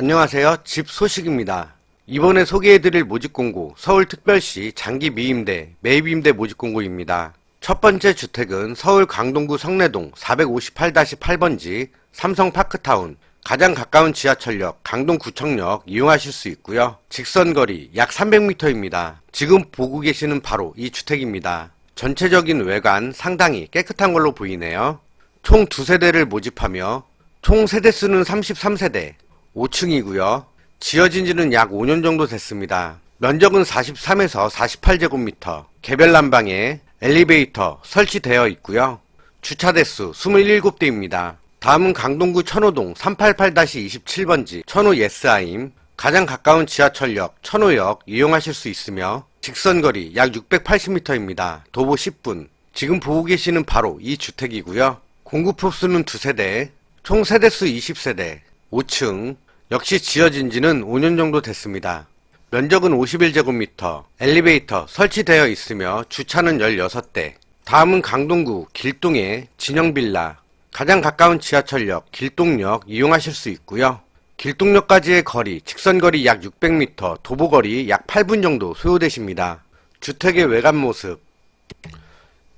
안녕하세요. 집 소식입니다. 이번에 소개해드릴 모집공고 서울특별시 장기미임대 매입임대 모집공고입니다. 첫 번째 주택은 서울 강동구 성내동 458-8번지 삼성파크타운, 가장 가까운 지하철역 강동구청역 이용하실 수 있고요. 직선거리 약 300m입니다. 지금 보고 계시는 바로 이 주택입니다. 전체적인 외관 상당히 깨끗한 걸로 보이네요. 총 2세대를 모집하며 총 세대수는 33세대, 5층이고요. 지어진 지는 약 5년 정도 됐습니다. 면적은 43에서 48제곱미터, 개별 난방에 엘리베이터 설치되어 있고요. 주차 대수 27대입니다. 다음은 강동구 천호동 388-27번지 천호 예스아임, 가장 가까운 지하철역 천호역 이용하실 수 있으며 직선거리 약 680m입니다. 도보 10분. 지금 보고 계시는 바로 이 주택이고요. 공급호수는 2세대, 총 세대수 20세대, 5층, 역시 지어진 지는 5년 정도 됐습니다. 면적은 51제곱미터, 엘리베이터 설치되어 있으며 주차는 16대. 다음은 강동구 길동의 진영빌라, 가장 가까운 지하철역 길동역 이용하실 수 있고요. 길동역까지의 거리, 직선거리 약 600m, 도보거리 약 8분 정도 소요되십니다. 주택의 외관 모습.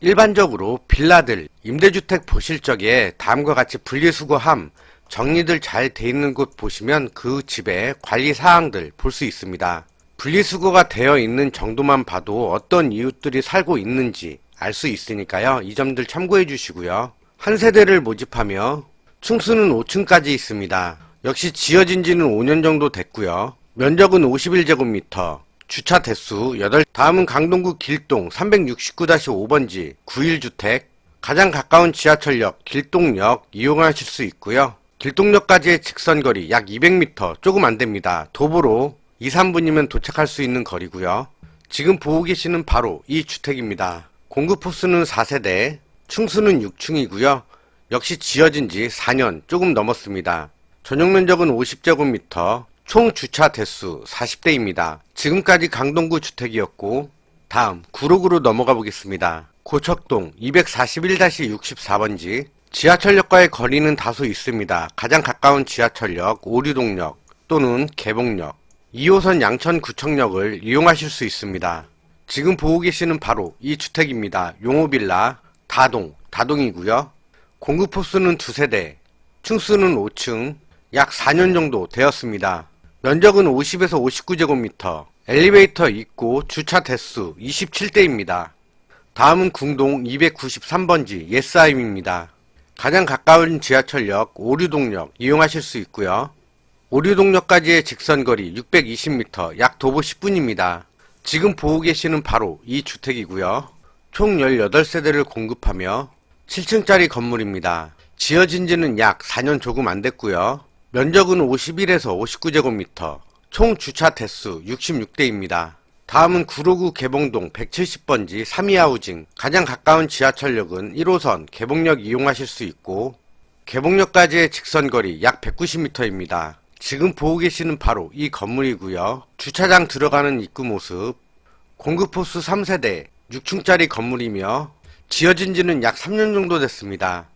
일반적으로 빌라들, 임대주택 보실 적에 다음과 같이 분리수거함, 정리들 잘 돼 있는 곳 보시면 그 집의 관리 사항들 볼 수 있습니다. 분리수거가 되어 있는 정도만 봐도 어떤 이웃들이 살고 있는지 알 수 있으니까요. 이 점들 참고해 주시고요. 한 세대를 모집하며 층수는 5층까지 있습니다. 역시 지어진 지는 5년 정도 됐고요. 면적은 51제곱미터, 주차 대수 8. 다음은 강동구 길동 369-5번지 9일주택, 가장 가까운 지하철역 길동역 이용하실 수 있고요. 길동역까지의 직선거리 약 200m 조금 안됩니다. 도보로 2-3분이면 도착할 수 있는 거리고요. 지금 보고 계시는 바로 이 주택입니다. 공급호수는 4세대, 층수는 6층이고요. 역시 지어진 지 4년 조금 넘었습니다. 전용 면적은 50제곱미터, 총 주차 대수 40대입니다. 지금까지 강동구 주택이었고, 다음 구록으로 넘어가 보겠습니다. 고척동 241-64번지, 지하철역과의 거리는 다소 있습니다. 가장 가까운 지하철역 오류동역 또는 개봉역, 2호선 양천구청역을 이용하실 수 있습니다. 지금 보고 계시는 바로 이 주택입니다. 용호빌라 다동이고요. 공급호수는 2세대, 층수는 5층, 약 4년 정도 되었습니다. 면적은 50에서 59제곱미터, 엘리베이터 있고 주차 대수 27대입니다. 다음은 궁동 293번지 예스아임입니다. 가장 가까운 지하철역 오류동역 이용하실 수 있고요. 오류동역까지의 직선거리 620m, 약 도보 10분입니다. 지금 보고 계시는 바로 이 주택이고요. 총 18세대를 공급하며 7층짜리 건물입니다. 지어진 지는 약 4년 조금 안 됐고요. 면적은 51에서 59제곱미터, 총 주차 대수 66대입니다. 다음은 구로구 개봉동 170번지 3위하우징, 가장 가까운 지하철역은 1호선 개봉역 이용하실 수 있고 개봉역까지의 직선거리 약 190m입니다. 지금 보고 계시는 바로 이 건물이고요. 주차장 들어가는 입구 모습, 공급호수 3세대, 6층짜리 건물이며 지어진 지는 약 3년 정도 됐습니다.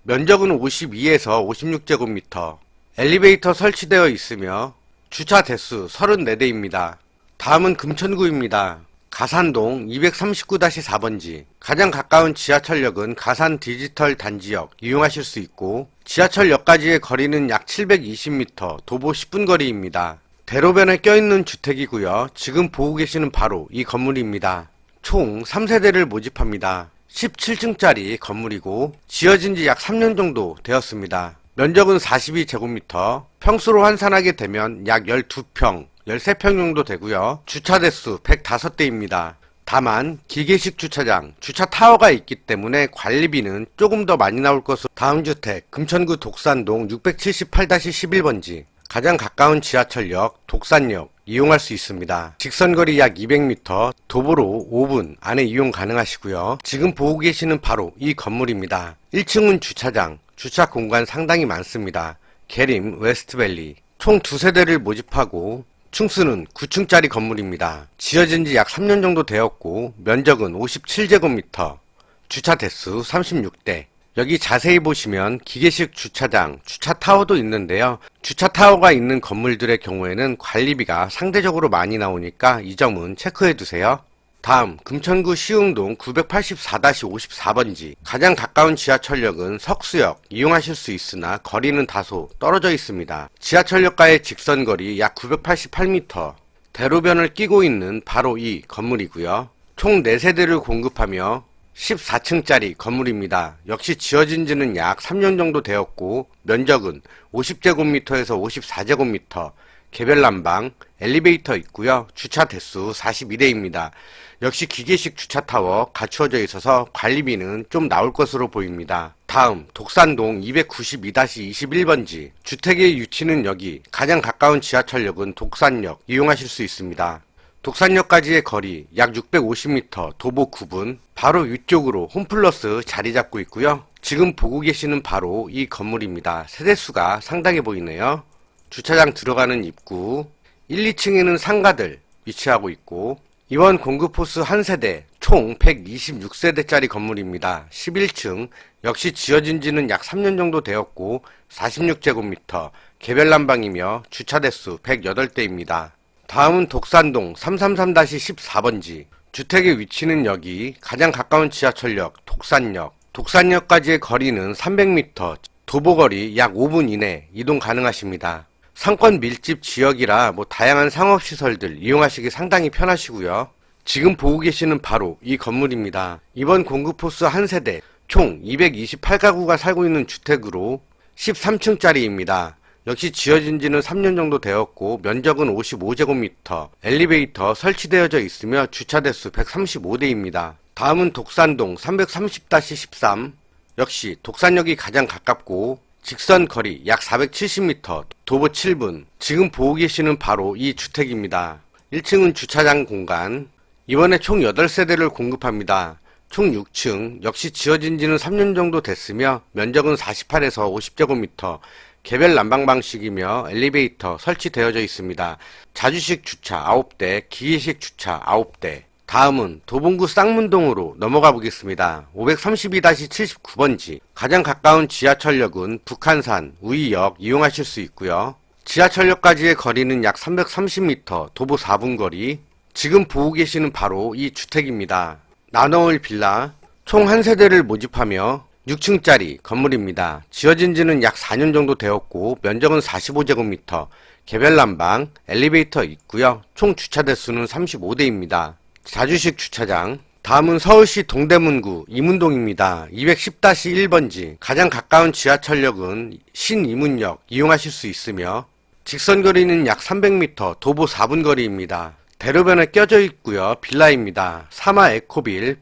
면적은 52에서 56제곱미터, 엘리베이터 설치되어 있으며 주차 대수 34대입니다. 다음은 금천구입니다. 가산동 239-4번지, 가장 가까운 지하철역은 가산 디지털 단지역 이용하실 수 있고 지하철역까지의 거리는 약 720m, 도보 10분 거리입니다. 대로변에 껴있는 주택이고요. 지금 보고 계시는 바로 이 건물입니다. 총 3세대를 모집합니다. 17층짜리 건물이고 지어진 지 약 3년 정도 되었습니다. 면적은 42제곱미터, 평수로 환산하게 되면 약 12평, 13평 정도 되고요. 주차 대수 105대입니다. 다만 기계식 주차장, 주차 타워가 있기 때문에 관리비는 조금 더 많이 나올 것으로. 다음 주택 금천구 독산동 678-11번지, 가장 가까운 지하철역 독산역 이용할 수 있습니다. 직선거리 약 200m, 도보로 5분 안에 이용 가능하시고요. 지금 보고 계시는 바로 이 건물입니다. 1층은 주차장, 주차 공간 상당히 많습니다. 계림 웨스트밸리, 총 2세대를 모집하고 층수는 9층짜리 건물입니다. 지어진 지 약 3년 정도 되었고 면적은 57제곱미터, 주차 대수 36대, 여기 자세히 보시면 기계식 주차장, 주차타워도 있는데요. 주차타워가 있는 건물들의 경우에는 관리비가 상대적으로 많이 나오니까 이 점은 체크해 두세요. 다음 금천구 시흥동 984-54번지 가장 가까운 지하철역은 석수역 이용하실 수 있으나 거리는 다소 떨어져 있습니다. 지하철역과의 직선거리 약 988m, 대로변을 끼고 있는 바로 이 건물이고요. 총 4세대를 공급하며 14층짜리 건물입니다. 역시 지어진 지는 약 3년 정도 되었고 면적은 50제곱미터에서 54제곱미터, 개별 난방, 엘리베이터 있고요. 주차 대수 42대입니다. 역시 기계식 주차타워 갖추어져 있어서 관리비는 좀 나올 것으로 보입니다. 다음 독산동 292-21번지 주택의 위치는 여기, 가장 가까운 지하철역은 독산역 이용하실 수 있습니다. 독산역까지의 거리 약 650m, 도보 9분, 바로 위쪽으로 홈플러스 자리 잡고 있고요. 지금 보고 계시는 바로 이 건물입니다. 세대수가 상당해 보이네요. 주차장 들어가는 입구, 1, 2층에는 상가들 위치하고 있고, 이번 공급 호수 한 세대, 총 126세대짜리 건물입니다. 11층, 역시 지어진 지는 약 3년 정도 되었고 46제곱미터, 개별 난방이며 주차 대수 108대입니다. 다음은 독산동 333-14번지 주택의 위치는 여기, 가장 가까운 지하철역 독산역, 독산역까지의 거리는 300m, 도보거리 약 5분 이내 이동 가능하십니다. 상권 밀집 지역이라 다양한 상업시설들 이용하시기 상당히 편하시고요. 지금 보고 계시는 바로 이 건물입니다. 이번 공급호수 한 세대, 총 228가구가 살고 있는 주택으로 13층짜리입니다. 역시 지어진 지는 3년 정도 되었고 면적은 55제곱미터, 엘리베이터 설치되어져 있으며 주차 대수 135대입니다. 다음은 독산동 330-13, 역시 독산역이 가장 가깝고 직선 거리 약 470m, 도보 7분. 지금 보고 계시는 바로 이 주택입니다. 1층은 주차장 공간. 이번에 총 8세대를 공급합니다. 총 6층, 역시 지어진 지는 3년 정도 됐으며 면적은 48에서 50제곱미터, 개별 난방 방식이며 엘리베이터 설치되어져 있습니다. 자주식 주차 9대, 기계식 주차 9대. 다음은 도봉구 쌍문동으로 넘어가 보겠습니다. 532-79번지 가장 가까운 지하철역은 북한산, 우이역 이용하실 수 있고요. 지하철역까지의 거리는 약 330m, 도보 4분 거리. 지금 보고 계시는 바로 이 주택입니다. 나노을 빌라, 총 한 세대를 모집하며 6층짜리 건물입니다. 지어진 지는 약 4년 정도 되었고 면적은 45제곱미터, 개별 난방, 엘리베이터 있고요. 총 주차 대수는 35대입니다. 자주식 주차장. 다음은 서울시 동대문구 이문동입니다. 210-1번지 가장 가까운 지하철역은 신이문역 이용하실 수 있으며 직선거리는 약 300m, 도보 4분 거리입니다. 대로변에 껴져 있고요. 빌라입니다. 사마 에코빌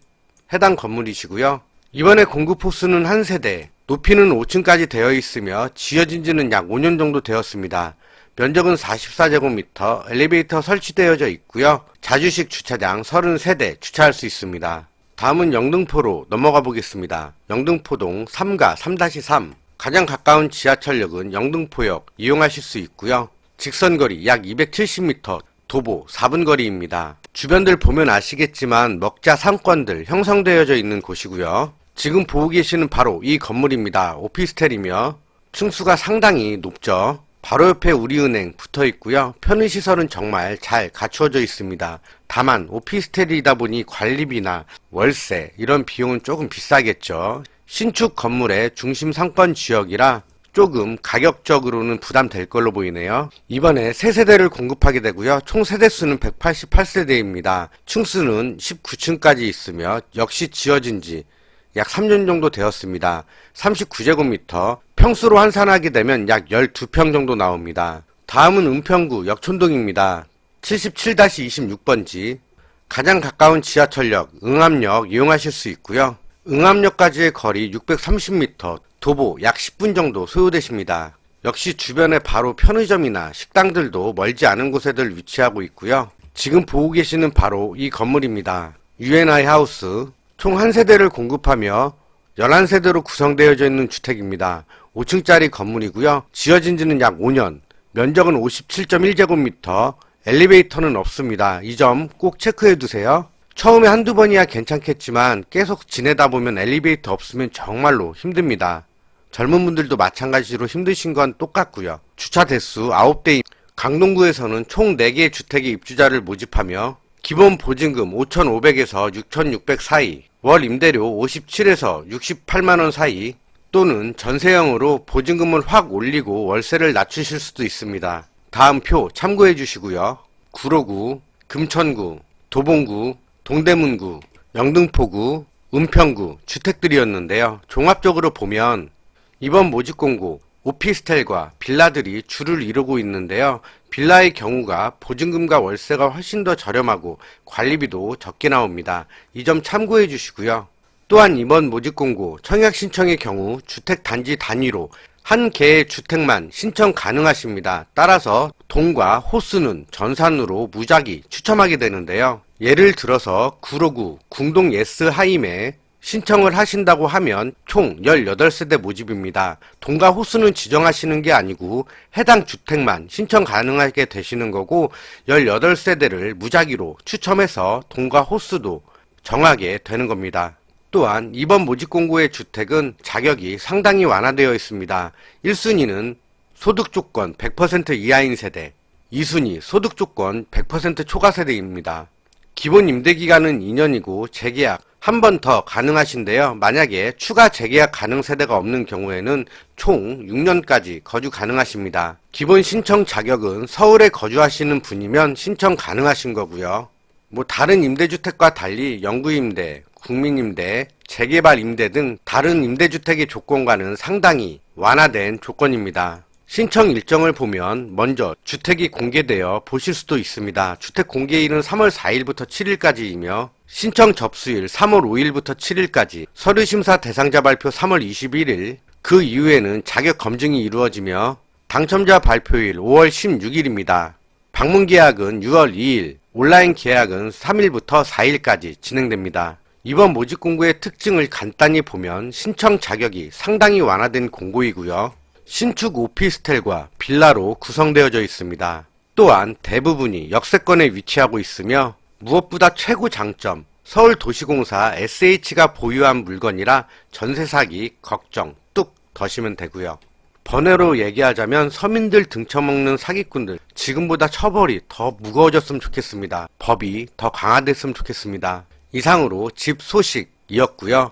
해당 건물이시고요. 이번에 공급 호수는 한 세대, 높이는 5층까지 되어 있으며 지어진 지는 약 5년 정도 되었습니다. 면적은 44제곱미터, 엘리베이터 설치되어져 있고요. 자주식 주차장 33대 주차할 수 있습니다. 다음은 영등포로 넘어가 보겠습니다. 영등포동 3가 3-3 가장 가까운 지하철역은 영등포역 이용하실 수 있고요. 직선거리 약 270m, 도보 4분 거리입니다. 주변들 보면 아시겠지만 먹자 상권들 형성되어져 있는 곳이고요. 지금 보고 계시는 바로 이 건물입니다. 오피스텔이며 층수가 상당히 높죠. 바로 옆에 우리은행 붙어 있고요. 편의시설은 정말 잘 갖추어져 있습니다. 다만 오피스텔이다 보니 관리비나 월세 이런 비용은 조금 비싸겠죠. 신축 건물의 중심 상권 지역이라 조금 가격적으로는 부담될 걸로 보이네요. 이번에 3세대를 공급하게 되고요. 총 세대수는 188세대입니다. 층수는 19층까지 있으며 역시 지어진 지 약 3년 정도 되었습니다. 39제곱미터, 평수로 환산하게 되면 약 12평 정도 나옵니다. 다음은 은평구 역촌동입니다. 77-26번지 가장 가까운 지하철역 응암역 이용하실 수 있고요. 응암역까지의 거리 630m, 도보 약 10분 정도 소요되십니다. 역시 주변에 바로 편의점이나 식당들도 멀지 않은 곳에들 위치하고 있고요. 지금 보고 계시는 바로 이 건물입니다. UNI 하우스, 총 한 세대를 공급하며 11세대로 구성되어져 있는 주택입니다. 5층짜리 건물이고요. 지어진 지는 약 5년, 면적은 57.1제곱미터, 엘리베이터는 없습니다. 이 점 꼭 체크해 두세요. 처음에 한두 번이야 괜찮겠지만 계속 지내다 보면 엘리베이터 없으면 정말로 힘듭니다. 젊은 분들도 마찬가지로 힘드신 건 똑같고요. 주차 대수 9대 강동구에서는 총 4개의 주택의 입주자를 모집하며 기본 보증금 5,500에서 6,600 사이, 월 임대료 57에서 68만원 사이 또는 전세형으로 보증금을 확 올리고 월세를 낮추실 수도 있습니다. 다음 표 참고해 주시고요. 구로구, 금천구, 도봉구, 동대문구, 영등포구, 은평구 주택들이었는데요. 종합적으로 보면 이번 모집 공고 오피스텔과 빌라들이 주를 이루고 있는데요. 빌라의 경우가 보증금과 월세가 훨씬 더 저렴하고 관리비도 적게 나옵니다. 이 점 참고해 주시고요. 또한 이번 모집 공고 청약 신청의 경우 주택 단지 단위로 한 개의 주택만 신청 가능하십니다. 따라서 동과 호수는 전산으로 무작위 추첨하게 되는데요. 예를 들어서 구로구 궁동 예스 하임에 신청을 하신다고 하면 총 18세대 모집입니다. 동과 호수는 지정하시는 게 아니고 해당 주택만 신청 가능하게 되시는 거고 18세대를 무작위로 추첨해서 동과 호수도 정하게 되는 겁니다. 또한 이번 모집 공고의 주택은 자격이 상당히 완화되어 있습니다. 1순위는 소득 조건 100% 이하인 세대, 2순위 소득 조건 100% 초과 세대입니다. 기본 임대기간은 2년이고 재계약 한 번 더 가능하신데요. 만약에 추가 재계약 가능 세대가 없는 경우에는 총 6년까지 거주 가능하십니다. 기본 신청 자격은 서울에 거주하시는 분이면 신청 가능하신 거고요. 다른 임대주택과 달리 영구임대, 국민임대, 재개발 임대 등 다른 임대주택의 조건과는 상당히 완화된 조건입니다. 신청 일정을 보면 먼저 주택이 공개되어 보실 수도 있습니다. 주택 공개일은 3월 4일부터 7일까지이며 신청 접수일 3월 5일부터 7일까지, 서류심사 대상자 발표 3월 21일, 그 이후에는 자격 검증이 이루어지며 당첨자 발표일 5월 16일입니다. 방문 계약은 6월 2일, 온라인 계약은 3일부터 4일까지 진행됩니다. 이번 모집 공고의 특징을 간단히 보면 신청 자격이 상당히 완화된 공고이고요. 신축 오피스텔과 빌라로 구성되어져 있습니다. 또한 대부분이 역세권에 위치하고 있으며 무엇보다 최고 장점, 서울도시공사 SH가 보유한 물건이라 전세 사기 걱정 뚝 더시면 되고요. 번외로 얘기하자면 서민들 등쳐먹는 사기꾼들, 지금보다 처벌이 더 무거워졌으면 좋겠습니다. 법이 더 강화됐으면 좋겠습니다. 이상으로 집 소식이었고요.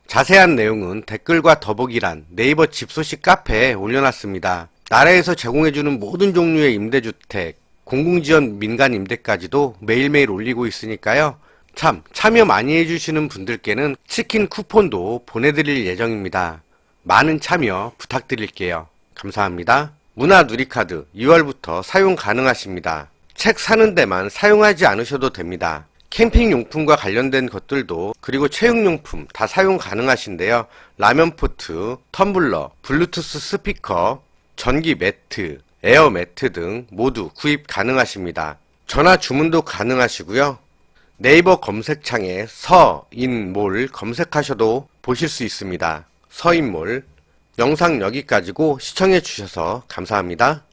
자세한 내용은 댓글과 더보기란 네이버 집 소식 카페에 올려놨습니다. 나라에서 제공해주는 모든 종류의 임대주택, 공공지원 민간 임대까지도 매일매일 올리고 있으니까요. 참여 많이 해주시는 분들께는 치킨 쿠폰도 보내드릴 예정입니다. 많은 참여 부탁드릴게요. 감사합니다. 문화누리카드 2월부터 사용 가능하십니다. 책 사는 데만 사용하지 않으셔도 됩니다. 캠핑용품과 관련된 것들도, 그리고 체육용품 다 사용 가능하신데요. 라면포트, 텀블러, 블루투스 스피커, 전기 매트, 에어 매트 등 모두 구입 가능하십니다. 전화 주문도 가능하시고요. 네이버 검색창에 서인몰 검색하셔도 보실 수 있습니다. 서인몰. 영상 여기까지고 시청해 주셔서 감사합니다.